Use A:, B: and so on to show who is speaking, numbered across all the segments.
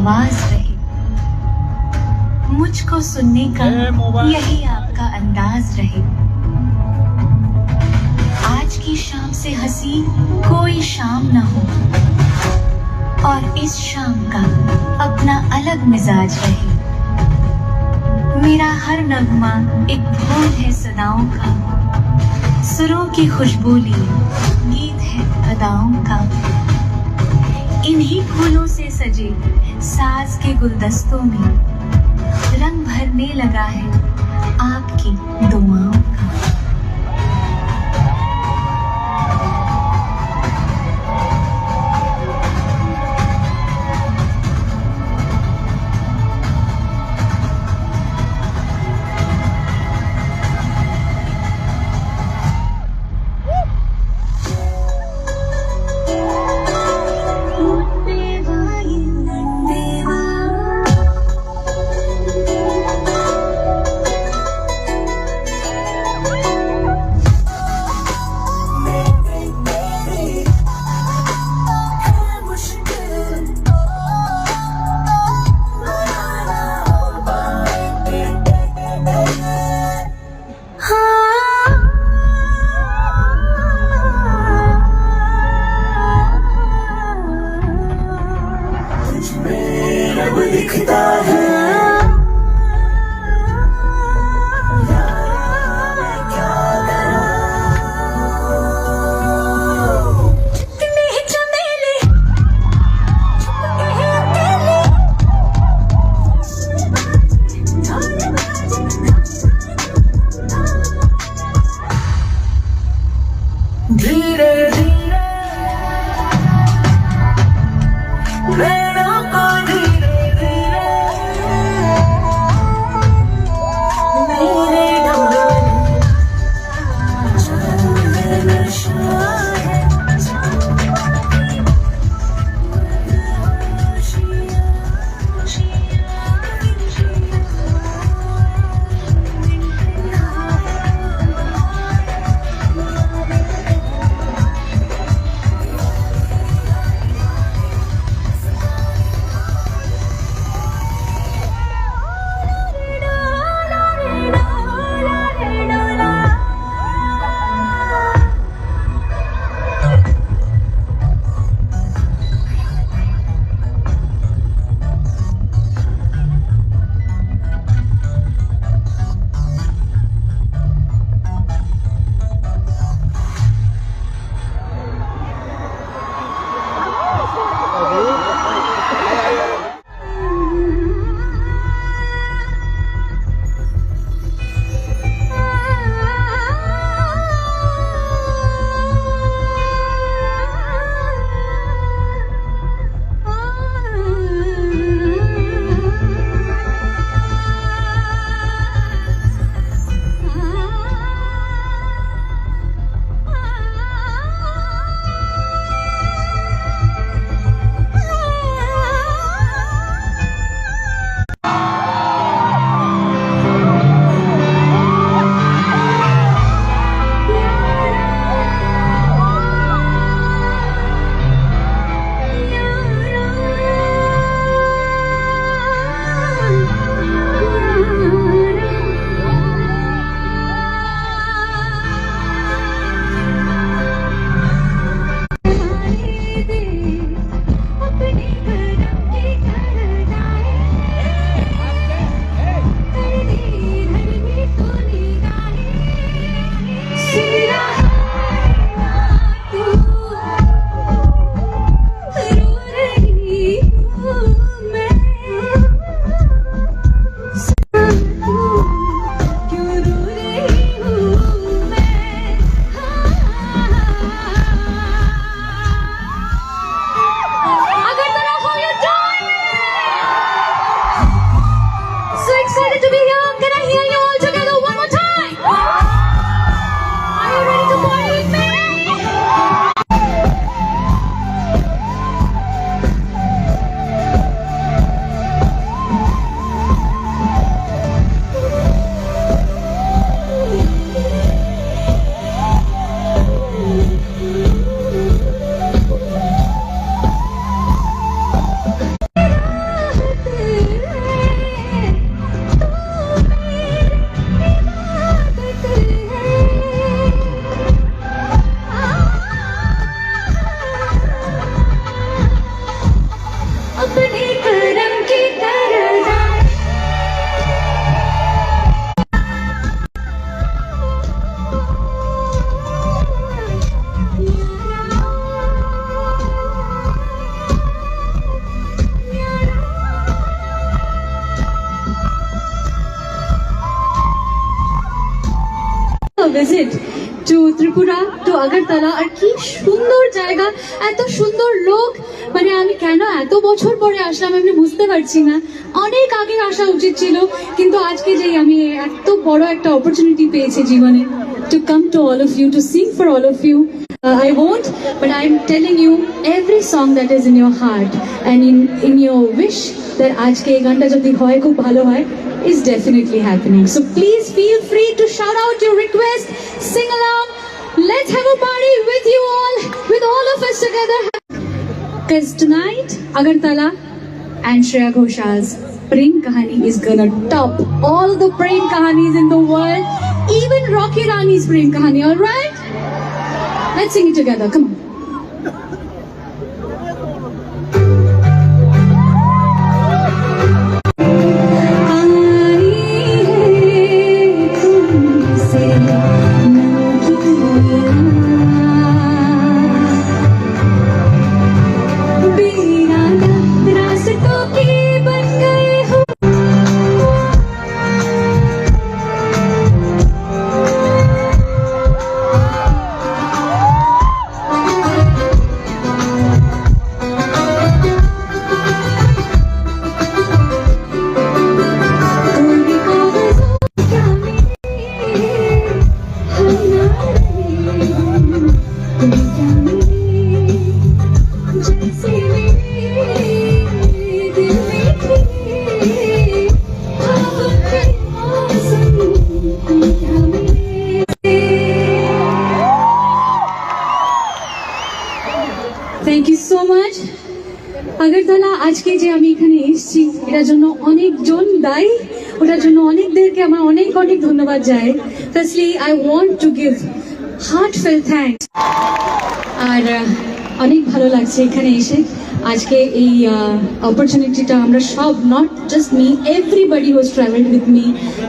A: आवाज रहे। मुझको सुनने का यही आपका अंदाज रहे। आज की शाम से हंसी कोई शाम न हो, और इस शाम का अपना अलग मिजाज रहे। मेरा हर नगमा एक फूल है सदाओं का, सुरों की खुशबू लिए गीत है अदाओं का। इन्हीं फूलों से सजे साज के गुलदस्तों में रंग भरने लगा है आपकी दुआओं का।
B: visit to Tripura, to Agartala, আর কি সুন্দর জায়গা, এত সুন্দর লোক, মানে আমি কেন এত বছর পরে আসলাম আমি বুঝতে পারছি না। অনেক আগে আসা উচিত ছিল, কিন্তু আজকে যে আমি এত বড় একটা অপরচুনিটি পেয়েছি জীবনে, to come to all of you, to sing for all of you. I won't, but I'm telling you, every song that is in your heart and in your wish that আজকে এই গানটা যদি হয় খুব ভালো হয়, is definitely happening. So please feel free to shout out your request, sing along. Let's have a party with all of us together. Because tonight, Agartala and Shreya Ghoshal's Prem Kahani is gonna top all the Prem Kahanis in the world, even Rocky Rani's Prem Kahani, alright? Let's sing it together, come on. Thank you so much. Agartala আজকে যে আমি এখানে এসেছি এটার জন্য অনেকজন দায়ী, ওটার জন্য অনেকদেরকে আমার অনেক অনেক ধন্যবাদ যায়। Firstly I want to give heartfelt thanks. আর অনেক ভালো লাগছে এখানে এসে আজকে এই অপরচুনিটিটা আমরা সব, not just me, everybody who has travelled with me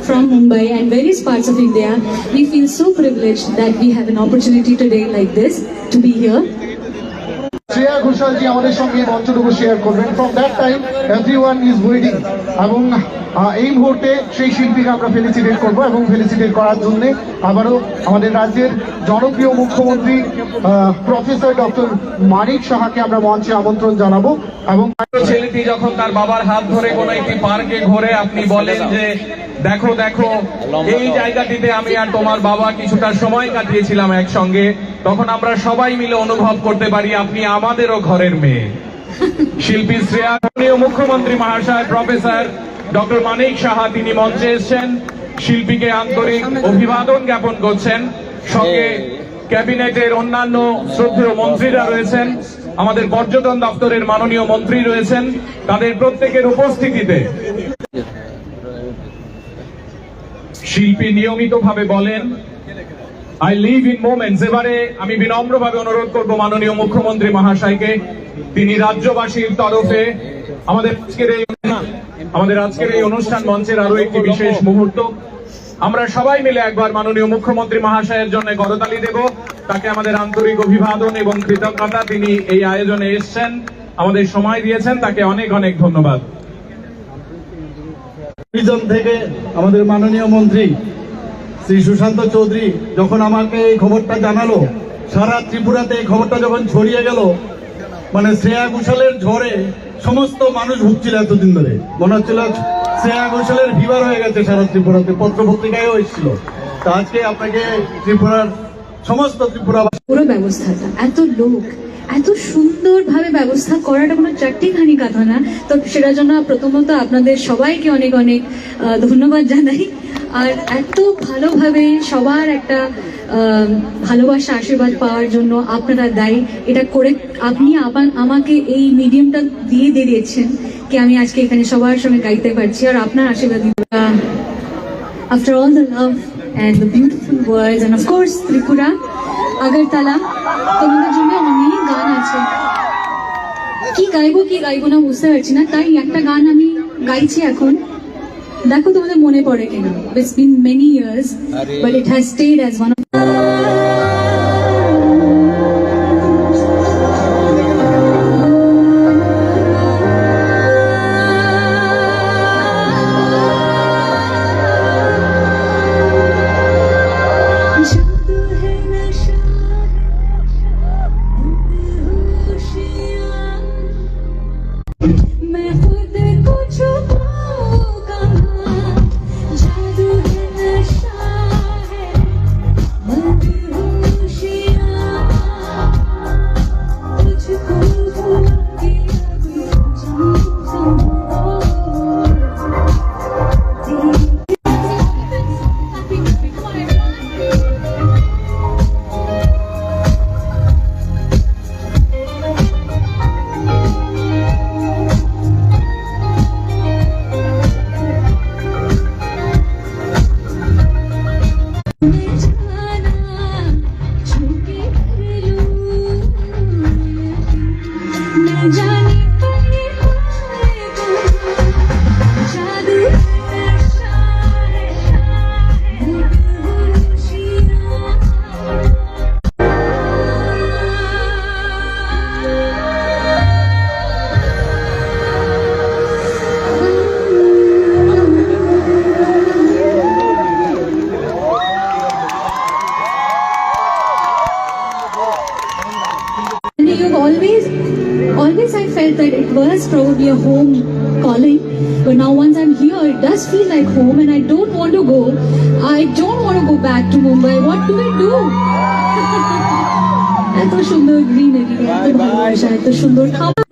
B: from Mumbai and various parts of India, we feel so privileged that we have an opportunity today like this to be here.
C: Shreya Ghoshal ji আমাদের সঙ্গে মঞ্চটুকু শেয়ার করবেন। From that time everyone is waiting, এবং এই মুহূর্তে সেই শিল্পীকে আমরা ফেলিসিটেট করবো, এবং ফেলিসিটেট করার জন্য আবারও আমাদের রাজ্যের জনপ্রিয় মুখ্যমন্ত্রী প্রফেসর ডক্টর মানিক সাহাকে আমরা মঞ্চে আমন্ত্রণ জানাবো। এবং
D: ছেলেটি যখন তার বাবার হাত ধরে কোনো একটি পার্কে ঘোরে আপনি বলেন যে দেখো দেখো এই জায়গাটিতে আমি আর তোমার বাবা কিছুটা সময় কাটিয়েছিলাম একসঙ্গে, তখন আমরা সবাই মিলে অনুভব করতে পারি আপনি আমাদেরও ঘরের মেয়ে। শিল্পী শ্রেয়া, মুখ্যমন্ত্রী মহাশয় প্রফেসর ডক্টর মানিক সাহা তিনি মঞ্চে এসেছেন, শিল্পীকে আন্তরিক অভিবাদন জ্ঞাপন করছেন। সঙ্গে ক্যাবিনেটের অন্যান্য শ্রদ্ধেয় মন্ত্রীরা রয়েছেন, আমাদের পর্যটন দপ্তরের মাননীয় মন্ত্রী রয়েছেন, তাদের প্রত্যেকের উপস্থিতিতে শিল্পী নিয়মিতভাবে বলেন আই লিভ ইন মোমেন্টস। এবারে আমি বিনম্রভাবে অনুরোধ করব মাননীয় মুখ্যমন্ত্রী মহাশয়কে, তিনি রাজ্যবাসীর তরফে আমাদের আজকের এই অনুষ্ঠান মঞ্চের আরো একটি বিশেষ মুহূর্ত, আমরা সবাই মিলে একবার মাননীয় মুখ্যমন্ত্রী মহাশয়ের জন্য করতালি দেব। তাকে আমাদের আন্তরিক অভিবাদন এবং কৃতজ্ঞতা, তিনি এই আয়োজনে এসেছেন, আমাদের সময় দিয়েছেন, তাকে অনেক অনেক ধন্যবাদ।
E: থেকে আমাদের মাননীয় মন্ত্রী শ্রী সুশান্ত চৌধুরী যখন আমাকে এই খবরটা জানালো, সারা ত্রিপুরাতে এই খবরটা যখন ছড়িয়ে গেল, মানে শ্রেয়া ঘোষালের ঝড়ে সমস্ত মানুষ ভুগছিল এতদিন ধরে, মনে হচ্ছিল শ্রেয়া ঘোষালের ফিভার হয়ে গেছে সারা ত্রিপুরাতে, পত্র পত্রিকায়ও এসেছিল। তো আজকে আপনাকে ত্রিপুরার সমস্ত ত্রিপুরা
B: পুরো ব্যবস্থাটা, এত লোক, এত সুন্দরভাবে ব্যবস্থা করাটা কোনো চারটিখানি কথা না। তো সেটার জন্য প্রথমত আপনাদের সবাইকে অনেক অনেক ধন্যবাদ জানাই। আর এত ভালোভাবে সবার একটা ভালোবাসা আশীর্বাদ পাওয়ার জন্য আপনারা দায়ী। এটা করে আপনি আমাকে এই মিডিয়ামটা দিয়ে দিয়েছেন কি আমি আজকে এখানে সবার সঙ্গে গাইতে পারছি, আর আপনার আশীর্বাদ। After all the love and the beautiful words and of course Tripura, Agartala, তোমাদের জন্য অনেক গান আছে, কি গাইবো না বুঝতে পারছি না, তাই একটা গান আমি গাইছি এখন, দেখো তোমাদের মনে পড়ে কিনা। It's been many years but it has stayed as one of always I felt that it was probably a home calling, but now once I'm here, it does feel like home, and I don't want to go. I don't want to go back to Mumbai. What do I do? এত সুন্দর greenery, এত ভালোবাসা, এত সুন্দর খাবার।